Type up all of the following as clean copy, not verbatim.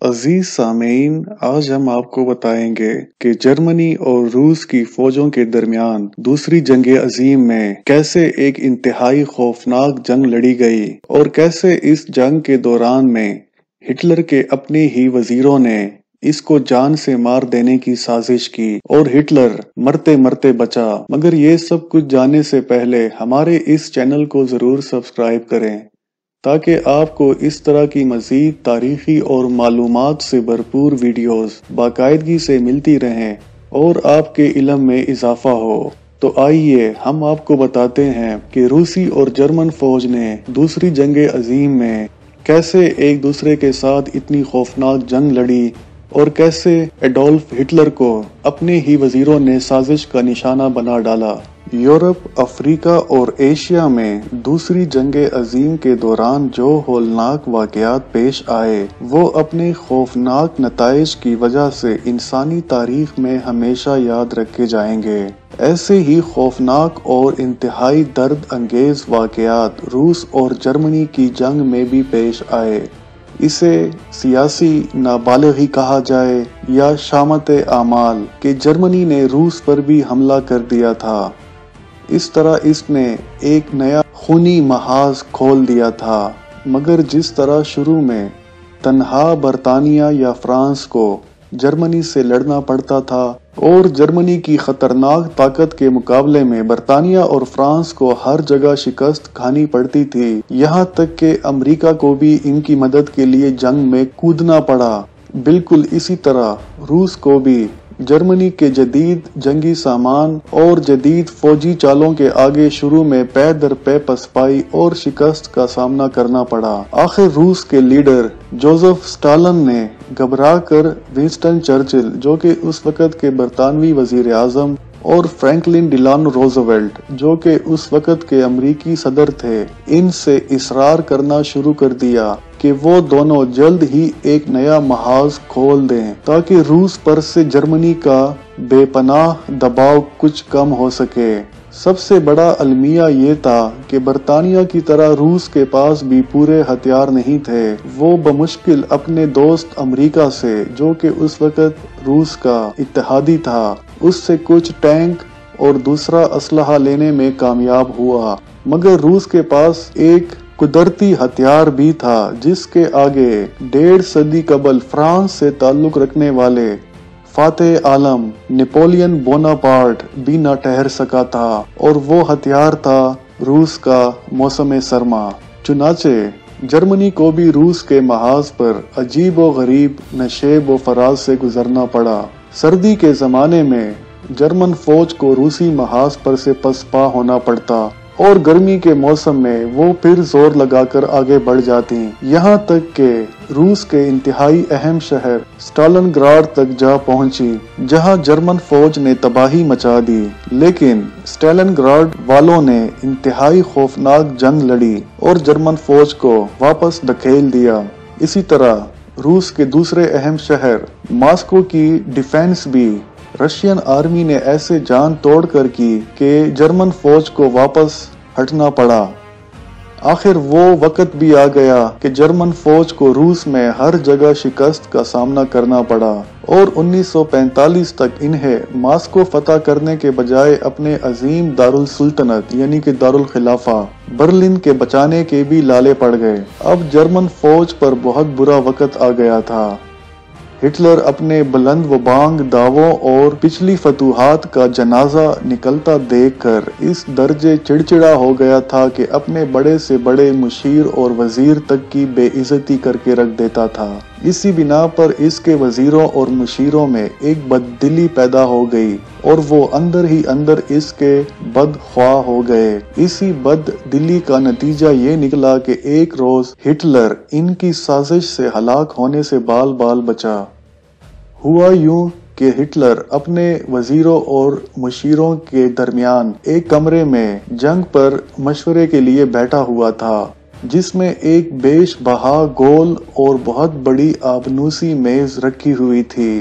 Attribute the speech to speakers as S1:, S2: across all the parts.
S1: عزیز سامعین، آج ہم آپ کو بتائیں گے کہ جرمنی اور روس کی فوجوں کے درمیان دوسری جنگ عظیم میں کیسے ایک انتہائی خوفناک جنگ لڑی گئی اور کیسے اس جنگ کے دوران میں ہٹلر کے اپنے ہی وزیروں نے اس کو جان سے مار دینے کی سازش کی اور ہٹلر مرتے مرتے بچا۔ مگر یہ سب کچھ جاننے سے پہلے ہمارے اس چینل کو ضرور سبسکرائب کریں تاکہ آپ کو اس طرح کی مزید تاریخی اور معلومات سے بھرپور ویڈیوز باقاعدگی سے ملتی رہیں اور آپ کے علم میں اضافہ ہو۔ تو آئیے ہم آپ کو بتاتے ہیں کہ روسی اور جرمن فوج نے دوسری جنگ عظیم میں کیسے ایک دوسرے کے ساتھ اتنی خوفناک جنگ لڑی اور کیسے ایڈولف ہٹلر کو اپنے ہی وزیروں نے سازش کا نشانہ بنا ڈالا۔ یورپ، افریقہ اور ایشیا میں دوسری جنگ عظیم کے دوران جو ہولناک واقعات پیش آئے وہ اپنے خوفناک نتائج کی وجہ سے انسانی تاریخ میں ہمیشہ یاد رکھے جائیں گے۔ ایسے ہی خوفناک اور انتہائی درد انگیز واقعات روس اور جرمنی کی جنگ میں بھی پیش آئے۔ اسے سیاسی نابالغی کہا جائے یا شامت اعمال کہ جرمنی نے روس پر بھی حملہ کر دیا تھا۔ اس طرح اس نے ایک نیا خونی محاذ کھول دیا تھا۔ مگر جس طرح شروع میں تنہا برطانیہ یا فرانس کو جرمنی سے لڑنا پڑتا تھا اور جرمنی کی خطرناک طاقت کے مقابلے میں برطانیہ اور فرانس کو ہر جگہ شکست کھانی پڑتی تھی، یہاں تک کہ امریکہ کو بھی ان کی مدد کے لیے جنگ میں کودنا پڑا، بالکل اسی طرح روس کو بھی جرمنی کے جدید جنگی سامان اور جدید فوجی چالوں کے آگے شروع میں پے در پے پسپائی اور شکست کا سامنا کرنا پڑا۔ آخر روس کے لیڈر جوزف اسٹالن نے گھبرا کر ونسٹن چرچل، جو کہ اس وقت کے برطانوی وزیر اعظم، اور فرینکلن ڈیلانو روزویلٹ، جو کہ اس وقت کے امریکی صدر تھے، ان سے اصرار کرنا شروع کر دیا کہ وہ دونوں جلد ہی ایک نیا محاذ کھول دیں تاکہ روس پر سے جرمنی کا بے پناہ دباؤ کچھ کم ہو سکے۔ سب سے بڑا المیہ یہ تھا کہ برطانیہ کی طرح روس کے پاس بھی پورے ہتھیار نہیں تھے۔ وہ بمشکل اپنے دوست امریکہ سے، جو کہ اس وقت روس کا اتحادی تھا، اس سے کچھ ٹینک اور دوسرا اسلحہ لینے میں کامیاب ہوا۔ مگر روس کے پاس ایک قدرتی ہتھیار بھی تھا جس کے آگے 1.5 صدی قبل فرانس سے تعلق رکھنے والے فاتح عالم نپولین بوناپارٹ بھی نہ ٹھہر سکا تھا، اور وہ ہتھیار تھا روس کا موسم سرما۔ چنانچہ جرمنی کو بھی روس کے محاذ پر عجیب و غریب نشیب و فراز سے گزرنا پڑا۔ سردی کے زمانے میں جرمن فوج کو روسی محاذ پر سے پسپا ہونا پڑتا اور گرمی کے موسم میں وہ پھر زور لگا کر آگے بڑھ جاتی، یہاں تک کہ روس کے انتہائی اہم شہر اسٹالن گراڈ تک جا پہنچی، جہاں جرمن فوج نے تباہی مچا دی۔ لیکن اسٹالن گراڈ والوں نے انتہائی خوفناک جنگ لڑی اور جرمن فوج کو واپس دھکیل دیا۔ اسی طرح روس کے دوسرے اہم شہر ماسکو کی ڈیفنس بھی رشین آرمی نے ایسے جان توڑ کر کی کہ جرمن فوج کو واپس ہٹنا پڑا۔ آخر وہ وقت بھی آ گیا کہ جرمن فوج کو روس میں ہر جگہ شکست کا سامنا کرنا پڑا اور 1945 تک انہیں ماسکو فتح کرنے کے بجائے اپنے عظیم دارالسلطنت یعنی کہ دارالخلافہ برلن کے بچانے کے بھی لالے پڑ گئے۔ اب جرمن فوج پر بہت برا وقت آ گیا تھا۔ ہٹلر اپنے بلند و بانگ دعووں اور پچھلی فتوحات کا جنازہ نکلتا دیکھ کر اس درجے چڑچڑا ہو گیا تھا کہ اپنے بڑے سے بڑے مشیر اور وزیر تک کی بے عزتی کر کے رکھ دیتا تھا۔ اسی بنا پر اس کے وزیروں اور مشیروں میں ایک بددلی پیدا ہو گئی اور وہ اندر ہی اندر اس کے بدخواہ ہو گئے۔ اسی بددلی کا نتیجہ یہ نکلا کہ ایک روز ہٹلر ان کی سازش سے ہلاک ہونے سے بال بال بچا۔ ہوا یوں کہ ہٹلر اپنے وزیروں اور مشیروں کے درمیان ایک کمرے میں جنگ پر مشورے کے لیے بیٹھا ہوا تھا، جس میں ایک بیش بہا گول اور بہت بڑی آبنوسی میز رکھی ہوئی تھی۔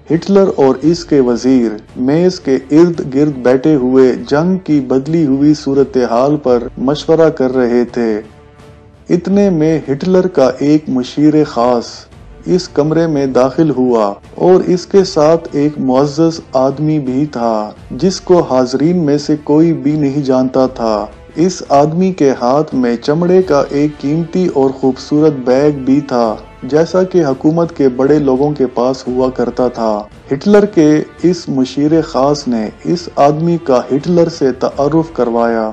S1: ہٹلر اور اس کے وزیر میز کے ارد گرد بیٹھے ہوئے جنگ کی بدلی ہوئی صورتحال پر مشورہ کر رہے تھے۔ اتنے میں ہٹلر کا ایک مشیر خاص اس کمرے میں داخل ہوا اور اس کے ساتھ ایک معزز آدمی بھی تھا جس کو حاضرین میں سے کوئی بھی نہیں جانتا تھا۔ اس آدمی کے ہاتھ میں چمڑے کا ایک قیمتی اور خوبصورت بیگ بھی تھا جیسا کہ حکومت کے بڑے لوگوں کے پاس ہوا کرتا تھا۔ ہٹلر کے اس مشیر خاص نے اس آدمی کا ہٹلر سے تعارف کروایا،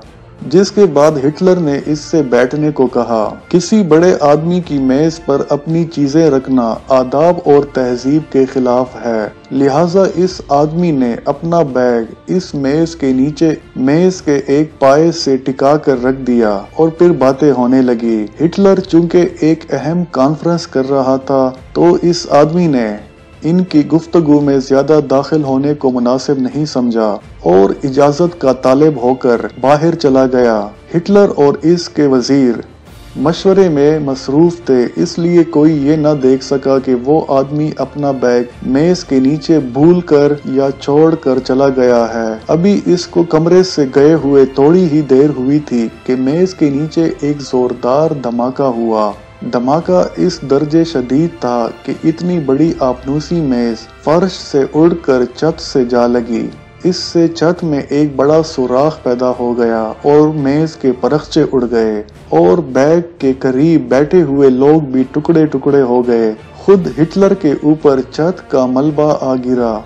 S1: جس کے بعد ہٹلر نے اس سے بیٹھنے کو کہا۔ کسی بڑے آدمی کی میز پر اپنی چیزیں رکھنا آداب اور تہذیب کے خلاف ہے، لہٰذا اس آدمی نے اپنا بیگ اس میز کے نیچے میز کے ایک پائے سے ٹکا کر رکھ دیا اور پھر باتیں ہونے لگی۔ ہٹلر چونکہ ایک اہم کانفرنس کر رہا تھا تو اس آدمی نے ان کی گفتگو میں زیادہ داخل ہونے کو مناسب نہیں سمجھا اور اجازت کا طالب ہو کر باہر چلا گیا۔ ہٹلر اور اس کے وزیر مشورے میں مصروف تھے، اس لیے کوئی یہ نہ دیکھ سکا کہ وہ آدمی اپنا بیگ میز کے نیچے بھول کر یا چھوڑ کر چلا گیا ہے۔ ابھی اس کو کمرے سے گئے ہوئے تھوڑی ہی دیر ہوئی تھی کہ میز کے نیچے ایک زوردار دھماکہ ہوا۔ دھماکہ اس درجے شدید تھا کہ اتنی بڑی آپنوسی میز فرش سے اڑ کر چھت سے جا لگی۔ اس سے چھت میں ایک بڑا سوراخ پیدا ہو گیا اور میز کے پرخچے اڑ گئے اور بیگ کے قریب بیٹھے ہوئے لوگ بھی ٹکڑے ٹکڑے ہو گئے۔ خود ہٹلر کے اوپر چھت کا ملبہ آ گرا۔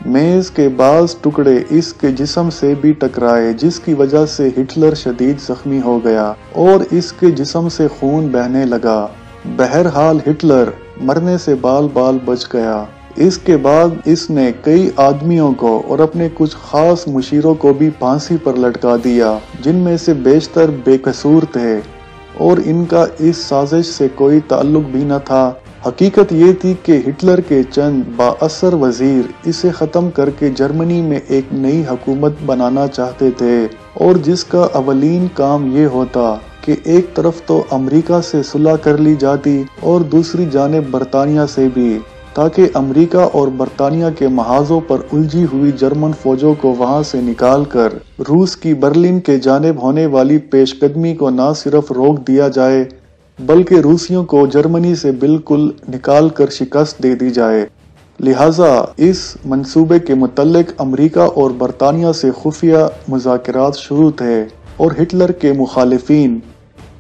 S1: میز کے بعض ٹکڑے اس کے جسم سے بھی ٹکرائے، جس کی وجہ سے ہٹلر شدید زخمی ہو گیا اور اس کے جسم سے خون بہنے لگا۔ بہرحال ہٹلر مرنے سے بال بال بچ گیا۔ اس کے بعد اس نے کئی آدمیوں کو اور اپنے کچھ خاص مشیروں کو بھی پھانسی پر لٹکا دیا، جن میں سے بیشتر بے قصور تھے اور ان کا اس سازش سے کوئی تعلق بھی نہ تھا۔ حقیقت یہ تھی کہ ہٹلر کے چند با اثر وزیر اسے ختم کر کے جرمنی میں ایک نئی حکومت بنانا چاہتے تھے، اور جس کا اولین کام یہ ہوتا کہ ایک طرف تو امریکہ سے صلح کر لی جاتی اور دوسری جانب برطانیہ سے بھی، تاکہ امریکہ اور برطانیہ کے محاذوں پر الجھی ہوئی جرمن فوجوں کو وہاں سے نکال کر روس کی برلن کے جانب ہونے والی پیش قدمی کو نہ صرف روک دیا جائے بلکہ روسیوں کو جرمنی سے بالکل نکال کر شکست دے دی جائے۔ لہٰذا اس منصوبے کے متعلق امریکہ اور برطانیہ سے خفیہ مذاکرات شروع تھے، اور ہٹلر کے مخالفین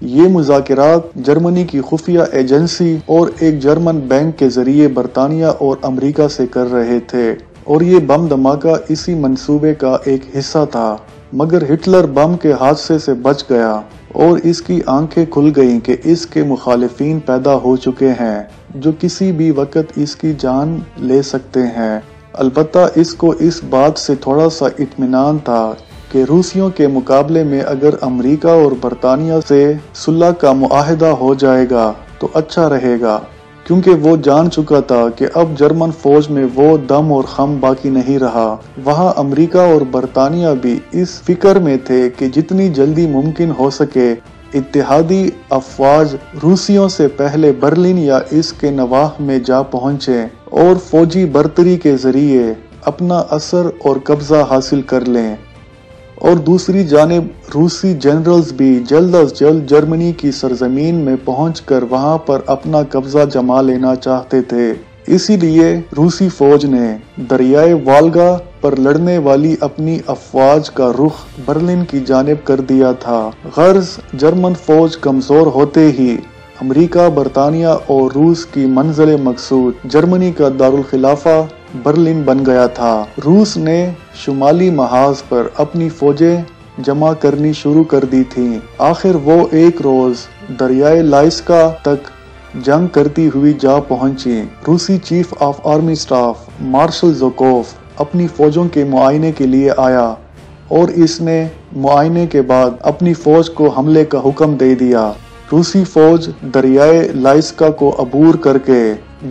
S1: یہ مذاکرات جرمنی کی خفیہ ایجنسی اور ایک جرمن بینک کے ذریعے برطانیہ اور امریکہ سے کر رہے تھے، اور یہ بم دھماکہ اسی منصوبے کا ایک حصہ تھا۔ مگر ہٹلر بم کے حادثے سے بچ گیا اور اس کی آنکھیں کھل گئیں کہ اس کے مخالفین پیدا ہو چکے ہیں جو کسی بھی وقت اس کی جان لے سکتے ہیں۔ البتہ اس کو اس بات سے تھوڑا سا اطمینان تھا کہ روسیوں کے مقابلے میں اگر امریکہ اور برطانیہ سے صلح کا معاہدہ ہو جائے گا تو اچھا رہے گا، کیونکہ وہ جان چکا تھا کہ اب جرمن فوج میں وہ دم اور خم باقی نہیں رہا۔ وہاں امریکہ اور برطانیہ بھی اس فکر میں تھے کہ جتنی جلدی ممکن ہو سکے اتحادی افواج روسیوں سے پہلے برلن یا اس کے نواح میں جا پہنچیں اور فوجی برتری کے ذریعے اپنا اثر اور قبضہ حاصل کر لیں، اور دوسری جانب روسی جنرلز بھی جلد از جلد جرمنی کی سرزمین میں پہنچ کر وہاں پر اپنا قبضہ جما لینا چاہتے تھے۔ اسی لیے روسی فوج نے دریائے والگا پر لڑنے والی اپنی افواج کا رخ برلن کی جانب کر دیا تھا۔ غرض جرمن فوج کمزور ہوتے ہی امریکہ، برطانیہ اور روس کی منزل مقصود جرمنی کا دارالخلافہ برلن بن گیا تھا۔ روس نے شمالی محاذ پر اپنی فوجیں جمع کرنی شروع کر دی تھیں۔ آخر وہ ایک روز دریائے لائسکا تک جنگ کرتی ہوئی جا پہنچی۔ روسی chief of army staff marshal Zhukov اپنی فوجوں کے معائنے کے لیے آیا، اور اس نے معائنے کے بعد اپنی فوج کو حملے کا حکم دے دیا۔ روسی فوج دریائے لائسکا کو عبور کر کے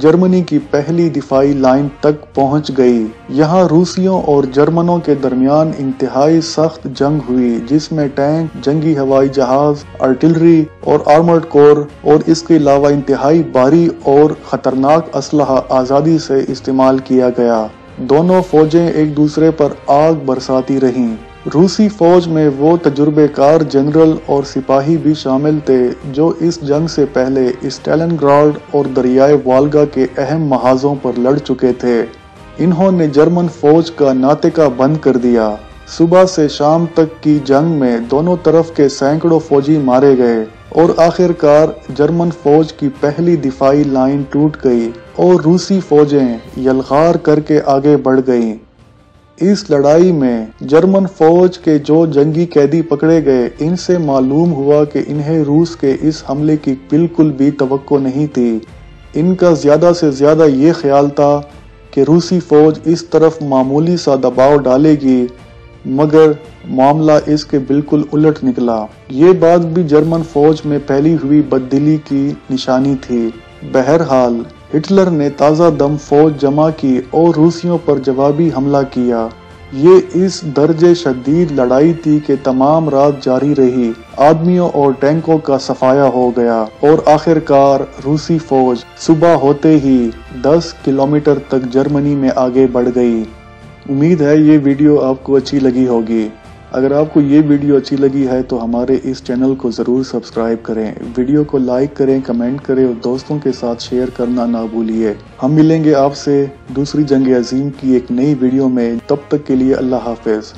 S1: جرمنی کی پہلی دفاعی لائن تک پہنچ گئی۔ یہاں روسیوں اور جرمنوں کے درمیان انتہائی سخت جنگ ہوئی، جس میں ٹینک، جنگی ہوائی جہاز، آرٹلری اور آرمرڈ کور اور اس کے علاوہ انتہائی بھاری اور خطرناک اسلحہ آزادی سے استعمال کیا گیا۔ دونوں فوجیں ایک دوسرے پر آگ برساتی رہیں۔ روسی فوج میں وہ تجربے کار جنرل اور سپاہی بھی شامل تھے جو اس جنگ سے پہلے اسٹالن گراڈ اور دریائے والگا کے اہم محاذوں پر لڑ چکے تھے۔ انہوں نے جرمن فوج کا ناطقہ بند کر دیا۔ صبح سے شام تک کی جنگ میں دونوں طرف کے سینکڑوں فوجی مارے گئے اور آخرکار جرمن فوج کی پہلی دفاعی لائن ٹوٹ گئی اور روسی فوجیں یلغار کر کے آگے بڑھ گئیں۔ اس لڑائی میں جرمن فوج کے جو جنگی قیدی پکڑے گئے، ان سے معلوم ہوا کہ انہیں روس کے اس حملے کی بالکل بھی توقع نہیں تھی۔ ان کا زیادہ سے زیادہ یہ خیال تھا کہ روسی فوج اس طرف معمولی سا دباؤ ڈالے گی، مگر معاملہ اس کے بالکل الٹ نکلا۔ یہ بات بھی جرمن فوج میں پھیلی ہوئی بددلی کی نشانی تھی۔ بہرحال ہٹلر نے تازہ دم فوج جمع کی اور روسیوں پر جوابی حملہ کیا۔ یہ اس درجے شدید لڑائی تھی کہ تمام رات جاری رہی۔ آدمیوں اور ٹینکوں کا صفایا ہو گیا اور آخرکار روسی فوج صبح ہوتے ہی 10 کلومیٹر تک جرمنی میں آگے بڑھ گئی۔ امید ہے یہ ویڈیو آپ کو اچھی لگی ہوگی۔ اگر آپ کو یہ ویڈیو اچھی لگی ہے تو ہمارے اس چینل کو ضرور سبسکرائب کریں، ویڈیو کو لائک کریں، کمنٹ کریں اور دوستوں کے ساتھ شیئر کرنا نہ بھولیے۔ ہم ملیں گے آپ سے دوسری جنگ عظیم کی ایک نئی ویڈیو میں، تب تک کے لیے اللہ حافظ۔